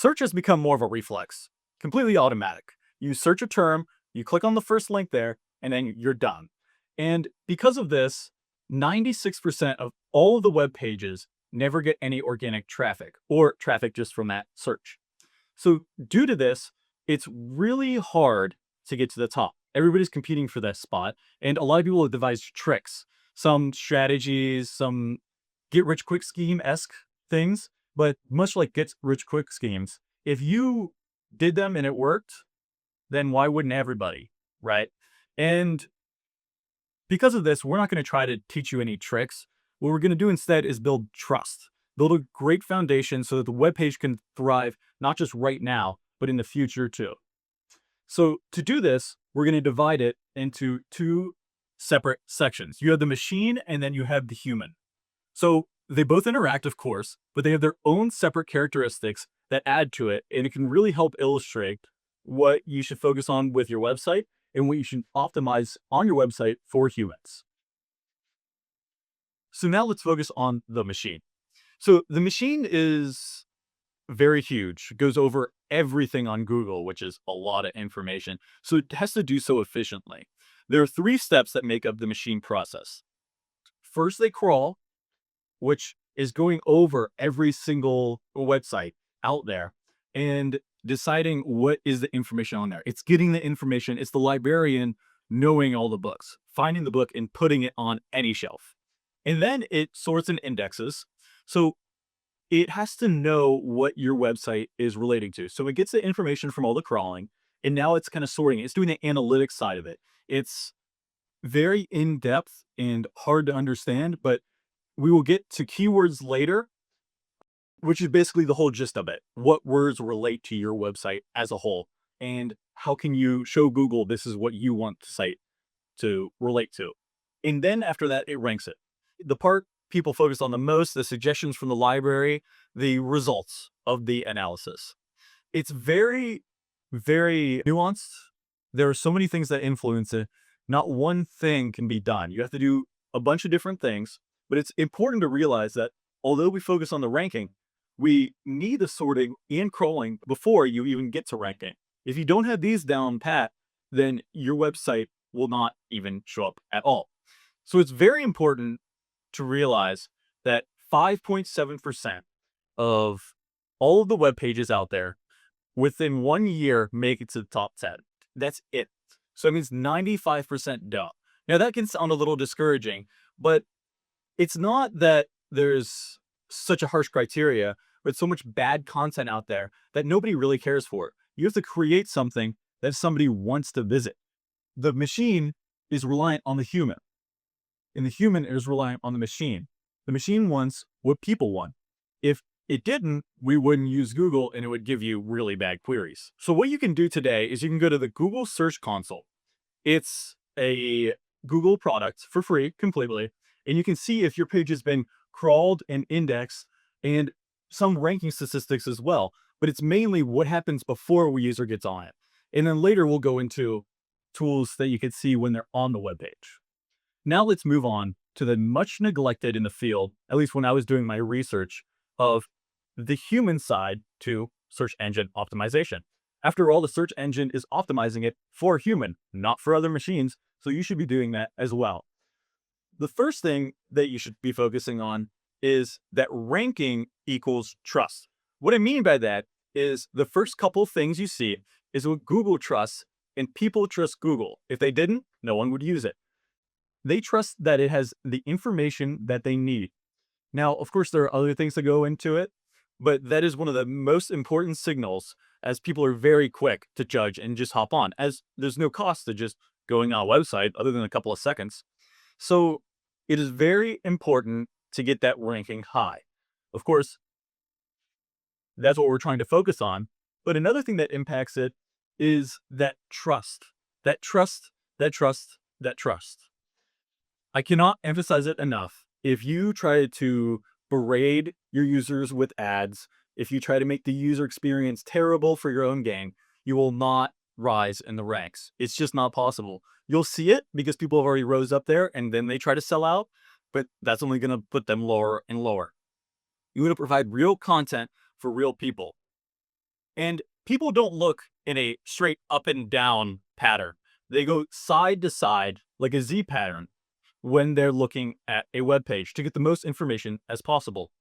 search has become more of a reflex, completely automatic. You search a term, you click on the first link there, and then you're done. And because of this, 96% of all of the web pages never get any organic traffic or traffic just from that search. So, due to this, it's really hard to get to the top. Everybody's competing for that spot, and a lot of people have devised tricks, some strategies, some get rich quick scheme esque things. But much like get rich quick schemes, if you did them and it worked, then why wouldn't everybody? Right. And because of this, we're not going to try to teach you any tricks. What we're going to do instead is build trust, build a great foundation so that the web page can thrive, not just right now, but in the future too. So to do this, we're going to divide it into two separate sections. You have the machine and then you have the human. So they both interact, of course, but they have their own separate characteristics that add to it. And it can really help illustrate what you should focus on with your website and what you should optimize on your website for humans. So now let's focus on the machine. So the machine is very huge. It goes over everything on Google, which is a lot of information. So it has to do so efficiently. There are three steps that make up the machine process. First, they crawl, which is going over every single website out there and deciding what is the information on there. It's getting the information. It's the librarian knowing all the books, finding the book and putting it on any shelf. And then it sorts and indexes. So it has to know what your website is relating to. So it gets the information from all the crawling, and now it's kind of sorting it. It's doing the analytics side of it. It's very in depth and hard to understand, but we will get to keywords later, which is basically the whole gist of it. What words relate to your website as a whole? And how can you show Google this is what you want the site to relate to? And then after that, it ranks it. The part people focus on the most, the suggestions from the library, the results of the analysis. It's very, very nuanced. There are so many things that influence it. Not one thing can be done. You have to do a bunch of different things, but it's important to realize that although we focus on the ranking, we need the sorting and crawling before you even get to ranking. If you don't have these down pat, then your website will not even show up at all. So it's very important to realize that 5.7% of all of the web pages out there within 1 year make it to the top 10. That's it. So it means 95% don't. Now that can sound a little discouraging, but it's not that there's such a harsh criteria, but so much bad content out there that nobody really cares for. You have to create something that somebody wants to visit. The machine is reliant on the human, and the human is reliant on the machine. The machine wants what people want. If it didn't, we wouldn't use Google and it would give you really bad queries. So what you can do today is you can go to the Google Search Console. It's a Google product for free completely. And you can see if your page has been crawled and indexed and some ranking statistics as well. But it's mainly what happens before a user gets on it. And then later we'll go into tools that you can see when they're on the web page. Now let's move on to the much neglected in the field, at least when I was doing my research, of the human side to search engine optimization. After all, the search engine is optimizing it for human, not for other machines. So you should be doing that as well. The first thing that you should be focusing on is that ranking equals trust. What I mean by that is the first couple things you see is what Google trusts, and people trust Google. If they didn't, no one would use it. They trust that it has the information that they need. Now, of course, there are other things that go into it, but that is one of the most important signals, as people are very quick to judge and just hop on, as there's no cost to just going on a website other than a couple of seconds. So it is very important to get that ranking high. Of course, that's what we're trying to focus on. But another thing that impacts it is that trust, that trust, that trust, that trust. I cannot emphasize it enough. If you try to berate your users with ads, if you try to make the user experience terrible for your own gain, you will not rise in the ranks. It's just not possible. You'll see it because people have already rose up there and then they try to sell out, but that's only going to put them lower and lower. You want to provide real content for real people. And people don't look in a straight up and down pattern. They go side to side like a Z pattern when they're looking at a web page to get the most information as possible.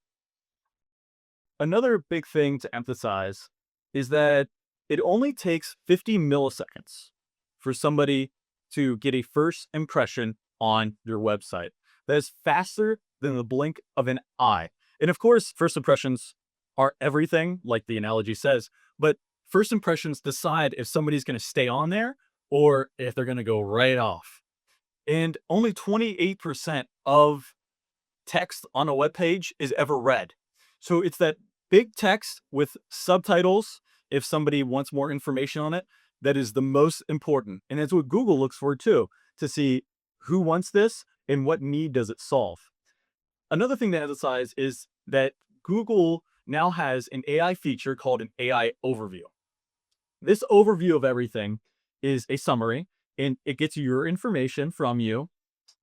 Another big thing to emphasize is that it only takes 50 milliseconds for somebody to get a first impression on your website. That is faster than the blink of an eye. And of course, first impressions are everything, like the analogy says, but first impressions decide if somebody's going to stay on there or if they're going to go right off. And only 28% of text on a web page is ever read. So it's that big text with subtitles, if somebody wants more information on it, that is the most important. And that's what Google looks for too, to see who wants this and what need does it solve. Another thing to emphasize is that Google now has an AI feature called an AI overview. This overview of everything is a summary, and it gets your information from you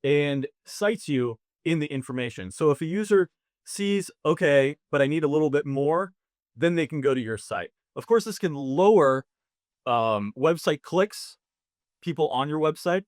and cites you in the information. So if a user sees, okay, but I need a little bit more, then they can go to your site. Of course, this can lower website clicks, people on your website,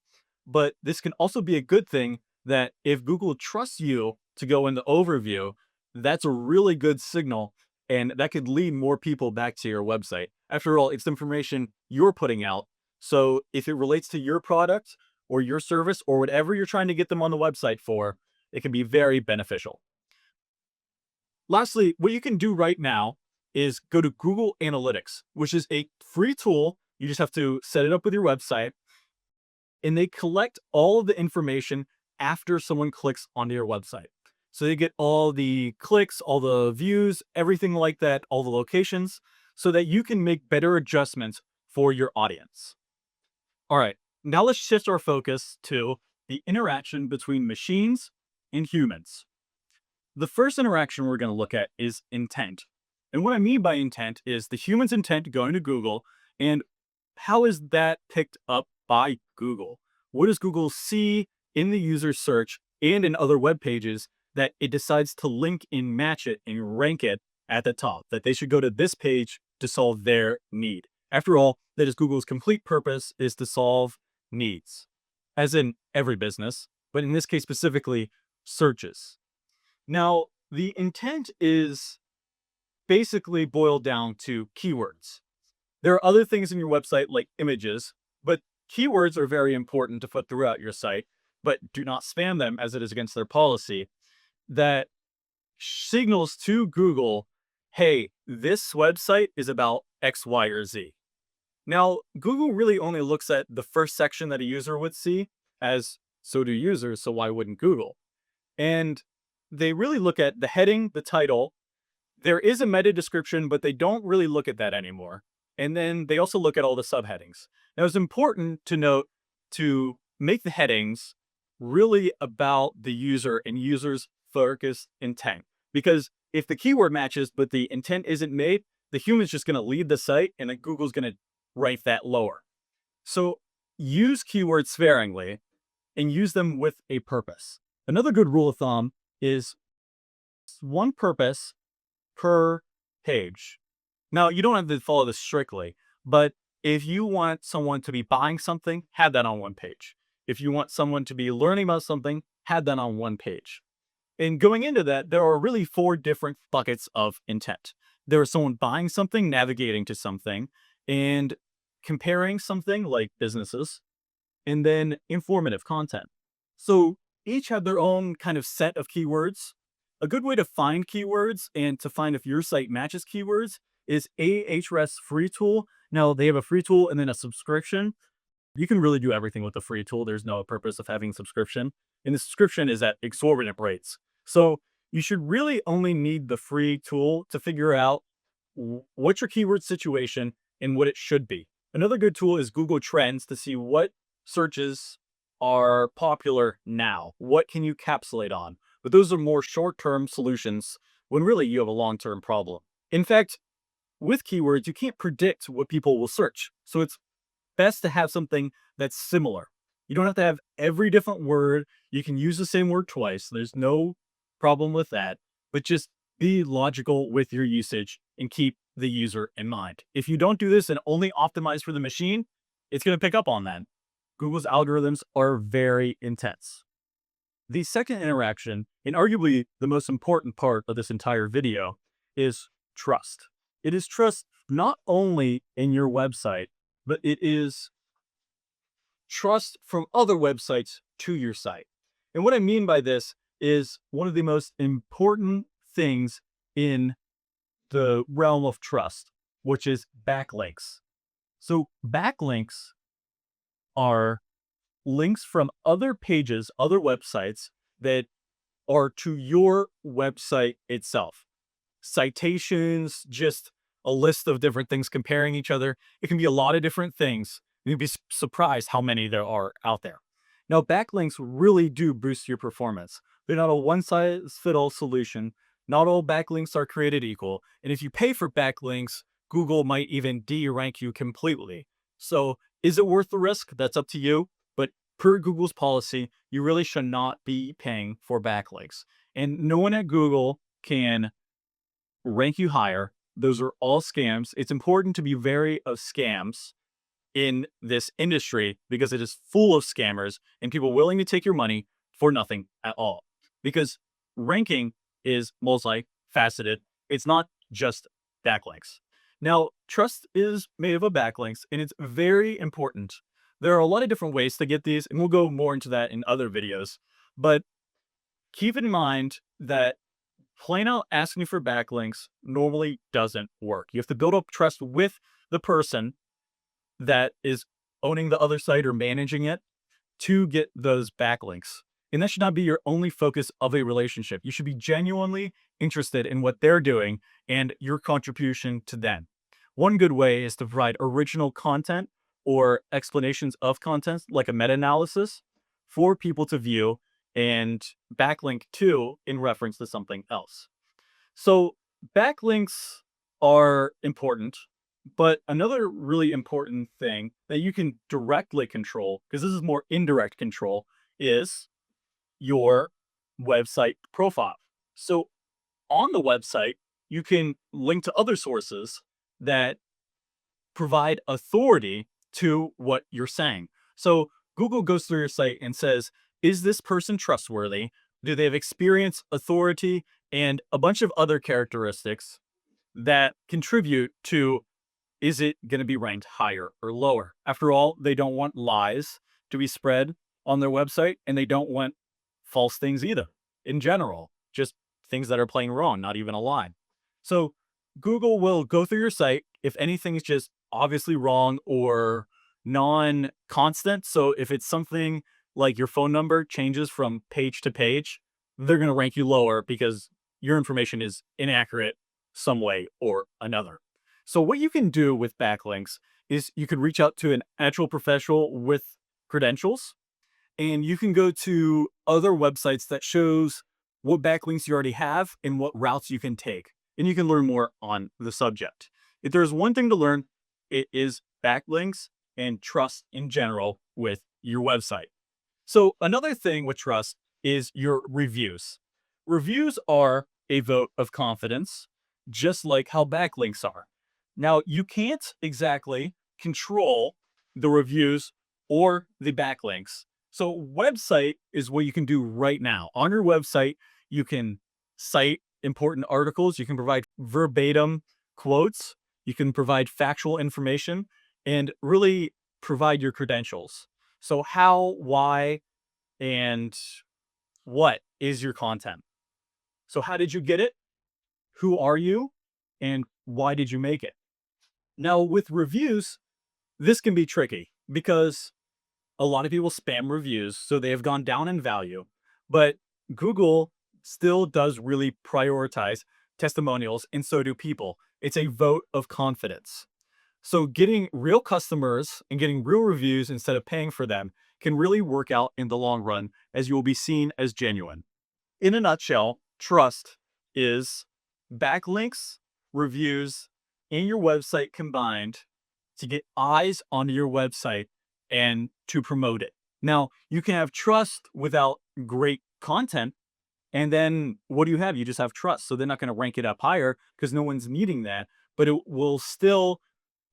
but this can also be a good thing that if Google trusts you to go in the overview, that's a really good signal, and that could lead more people back to your website. After all, it's information you're putting out. So if it relates to your product or your service or whatever you're trying to get them on the website for, it can be very beneficial. Lastly, what you can do right now is go to Google Analytics, which is a free tool. You just have to set it up with your website, and they collect all of the information after someone clicks onto your website. So they get all the clicks, all the views, everything like that, all the locations, so that you can make better adjustments for your audience. All right, now let's shift our focus to the interaction between machines and humans. The first interaction we're going to look at is intent. And what I mean by intent is the human's intent going to Google, and how is that picked up by Google? What does Google see in the user search and in other web pages that it decides to link and match it and rank it at the top, that they should go to this page to solve their need? After all, that is Google's complete purpose, is to solve needs, as in every business, but in this case specifically, searches. Now, the intent is basically boiled down to keywords. There are other things in your website like images, but keywords are very important to put throughout your site, but do not spam them as it is against their policy. That signals to Google, hey, this website is about X, Y, or Z. Now, Google really only looks at the first section that a user would see, as so do users, so why wouldn't Google? And they really look at the heading, the title. There is a meta description, but they don't really look at that anymore. And then they also look at all the subheadings. Now, it's important to note to make the headings really about the user and users' focus intent. Because if the keyword matches, but the intent isn't made, the human's just going to leave the site and then Google's going to rank that lower. So use keywords sparingly and use them with a purpose. Another good rule of thumb is one purpose per page. Now, you don't have to follow this strictly, but if you want someone to be buying something, have that on one page. If you want someone to be learning about something, have that on one page. And going into that, there are really 4 different buckets of intent. There is someone buying something, navigating to something, and comparing something like businesses, and then informative content. So each have their own kind of set of keywords. A good way to find keywords and to find if your site matches keywords is Ahrefs free tool. Now, they have a free tool and then a subscription. You can really do everything with the free tool. There's no purpose of having a subscription. And the subscription is at exorbitant rates. So you should really only need the free tool to figure out what's your keyword situation and what it should be. Another good tool is Google Trends to see what searches are popular now. What can you capsulate on? But those are more short-term solutions when really you have a long-term problem. In fact, with keywords, you can't predict what people will search. So it's best to have something that's similar. You don't have to have every different word. You can use the same word twice. There's no problem with that, but just be logical with your usage and keep the user in mind. If you don't do this and only optimize for the machine, it's going to pick up on that. Google's algorithms are very intense. The second interaction, and arguably the most important part of this entire video, is trust. It is trust not only in your website, but it is trust from other websites to your site. And what I mean by this is one of the most important things in the realm of trust, which is backlinks. So backlinks are links from other pages, other websites that are to your website itself. Citations, just a list of different things comparing each other. It can be a lot of different things. You'd be surprised how many there are out there. Now, backlinks really do boost your performance. They're not a one-size-fits-all solution. Not all backlinks are created equal. And if you pay for backlinks, Google might even de-rank you completely. So is it worth the risk? That's up to you. But per Google's policy, you really should not be paying for backlinks. And no one at Google can rank you higher. Those are all scams. It's important to be wary of scams in this industry because it is full of scammers and people willing to take your money for nothing at all. Because ranking is multifaceted. It's not just backlinks. Now, trust is made up of backlinks and it's very important. There are a lot of different ways to get these, and we'll go more into that in other videos. But keep in mind that plain out asking for backlinks normally doesn't work. You have to build up trust with the person that is owning the other site or managing it to get those backlinks. And that should not be your only focus of a relationship. You should be genuinely interested in what they're doing and your contribution to them. One good way is to provide original content or explanations of content, like a meta-analysis, for people to view and backlink to in reference to something else. So backlinks are important, but another really important thing that you can directly control, because this is more indirect control, is your website profile. So on the website, you can link to other sources that provide authority to what you're saying. So Google goes through your site and says, is this person trustworthy? Do they have experience, authority, and a bunch of other characteristics that contribute to, is it going to be ranked higher or lower? After all, they don't want lies to be spread on their website, and they don't want false things either in general, just things that are plain wrong, not even a lie. So Google will go through your site if anything's just obviously wrong or non-constant. So if it's something like your phone number changes from page to page, they're going to rank you lower because your information is inaccurate some way or another. So what you can do with backlinks is you could reach out to an actual professional with credentials, and you can go to other websites that shows what backlinks you already have and what routes you can take. And you can learn more on the subject. If there's one thing to learn, it is backlinks and trust in general with your website. So another thing with trust is your reviews. Reviews are a vote of confidence, just like how backlinks are. Now, you can't exactly control the reviews or the backlinks. So website is what you can do right now. On your website, you can cite important articles. You can provide verbatim quotes. You can provide factual information and really provide your credentials. So how, why, and what is your content? So how did you get it? Who are you? And why did you make it? Now, with reviews, this can be tricky because a lot of people spam reviews, so they have gone down in value. But Google still does really prioritize testimonials, and so do people. It's a vote of confidence. So getting real customers and getting real reviews instead of paying for them can really work out in the long run, as you will be seen as genuine. In a nutshell, trust is backlinks, reviews, and your website combined to get eyes onto your website and to promote it. Now, you can have trust without great content. And then what do you have? You just have trust. So they're not going to rank it up higher because no one's needing that. but it will still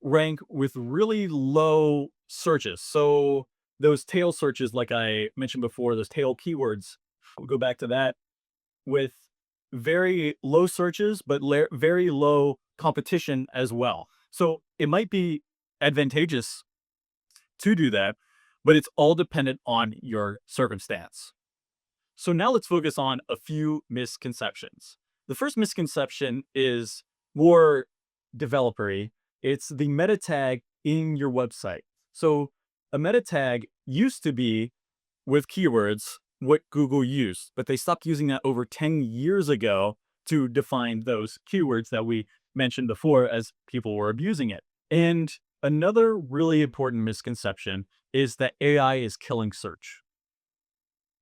rank with really low searches. So those tail searches, like I mentioned before, those tail keywords, we'll go back to that with very low searches, but very low competition as well. So it might be advantageous to do that, but it's all dependent on your circumstance. So now let's focus on a few misconceptions. The first misconception is more developer-y. It's the meta tag in your website. So a meta tag used to be with keywords what Google used, but they stopped using that over 10 years ago to define those keywords that we mentioned before as people were abusing it. And another really important misconception is that AI is killing search.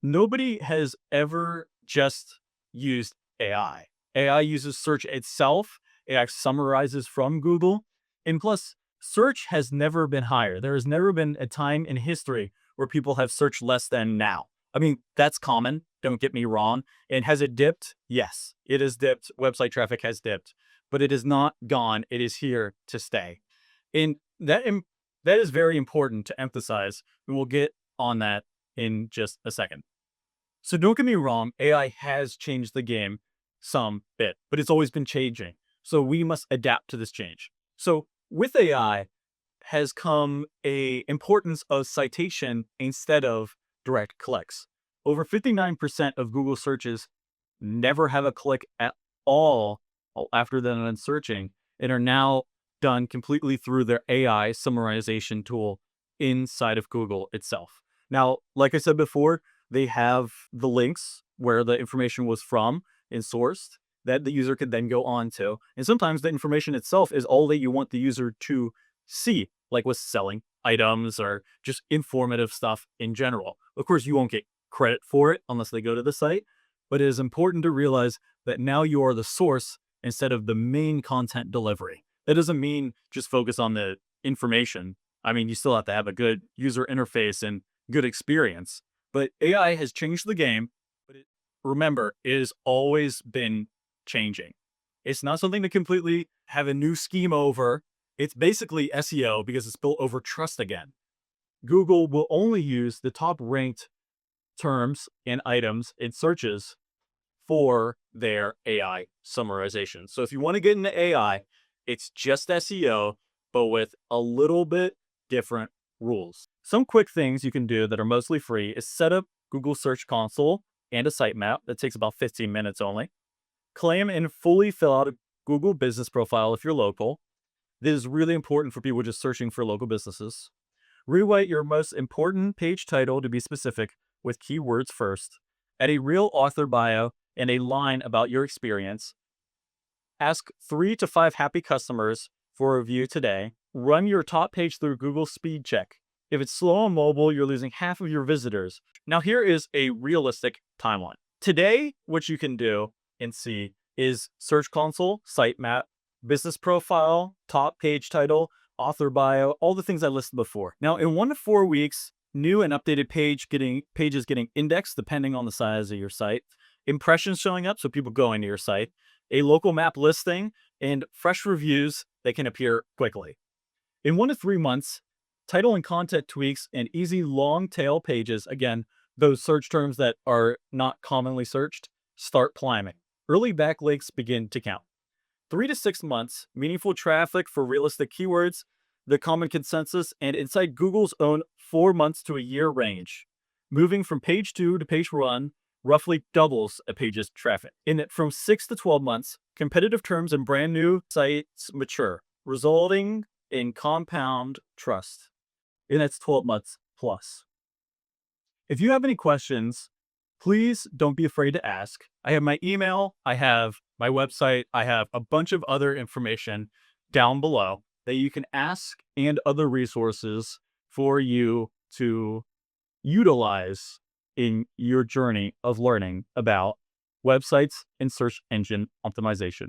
Nobody has ever just used AI. AI uses search itself. AI summarizes from Google. And plus, search has never been higher. There has never been a time in history where people have searched less than now. I mean, that's common. Don't get me wrong. And has it dipped? Yes, it has dipped. Website traffic has dipped, but it is not gone. It is here to stay. And that is very important to emphasize. And we'll get on that in just a second. So don't get me wrong, AI has changed the game some bit, but it's always been changing. So we must adapt to this change. So with AI has come a importance of citation instead of direct clicks. Over 59% of Google searches never have a click at all after they're done searching and are now done completely through their AI summarization tool inside of Google itself. Now, like I said before, they have the links where the information was from and sourced that the user could then go on to. And sometimes the information itself is all that you want the user to see, like with selling items or just informative stuff in general. Of course, you won't get credit for it unless they go to the site, but it is important to realize that now you are the source instead of the main content delivery. That doesn't mean just focus on the information. I mean, you still have to have a good user interface and good experience. But AI has changed the game, but remember, it has always been changing. It's not something to completely have a new scheme over. It's basically SEO because it's built over trust again. Google will only use the top ranked terms and items in searches for their AI summarization. So if you want to get into AI, it's just SEO, but with a little bit different rules. Some quick things you can do that are mostly free is set up Google Search Console and a sitemap that takes about 15 minutes only. Claim and fully fill out a Google business profile if you're local. This is really important for people just searching for local businesses. Rewrite your most important page title to be specific with keywords first. Add a real author bio and a line about your experience. Ask 3 to 5 happy customers for a review today. Run your top page through Google Speed Check. If it's slow on mobile, you're losing half of your visitors. Now, here is a realistic timeline. Today, what you can do and see is Search Console, sitemap, business profile, top page title, author bio, all the things I listed before. Now, in 1 to 4 weeks, new and updated pages getting indexed depending on the size of your site, impressions showing up, so people going to your site, a local map listing, and fresh reviews that can appear quickly. In 1 to 3 months, title and content tweaks and easy long tail pages, again, those search terms that are not commonly searched, start climbing. Early backlinks begin to count. 3 to 6 months, meaningful traffic for realistic keywords, the common consensus, and inside Google's own 4 months to a year range. Moving from page 2 to page 1 roughly doubles a page's traffic. From 6 to 12 months, competitive terms and brand new sites mature, resulting in compound trust. And that's 12 months plus. If you have any questions, please don't be afraid to ask. I have my email, I have my website, I have a bunch of other information down below that you can ask and other resources for you to utilize in your journey of learning about websites and search engine optimization.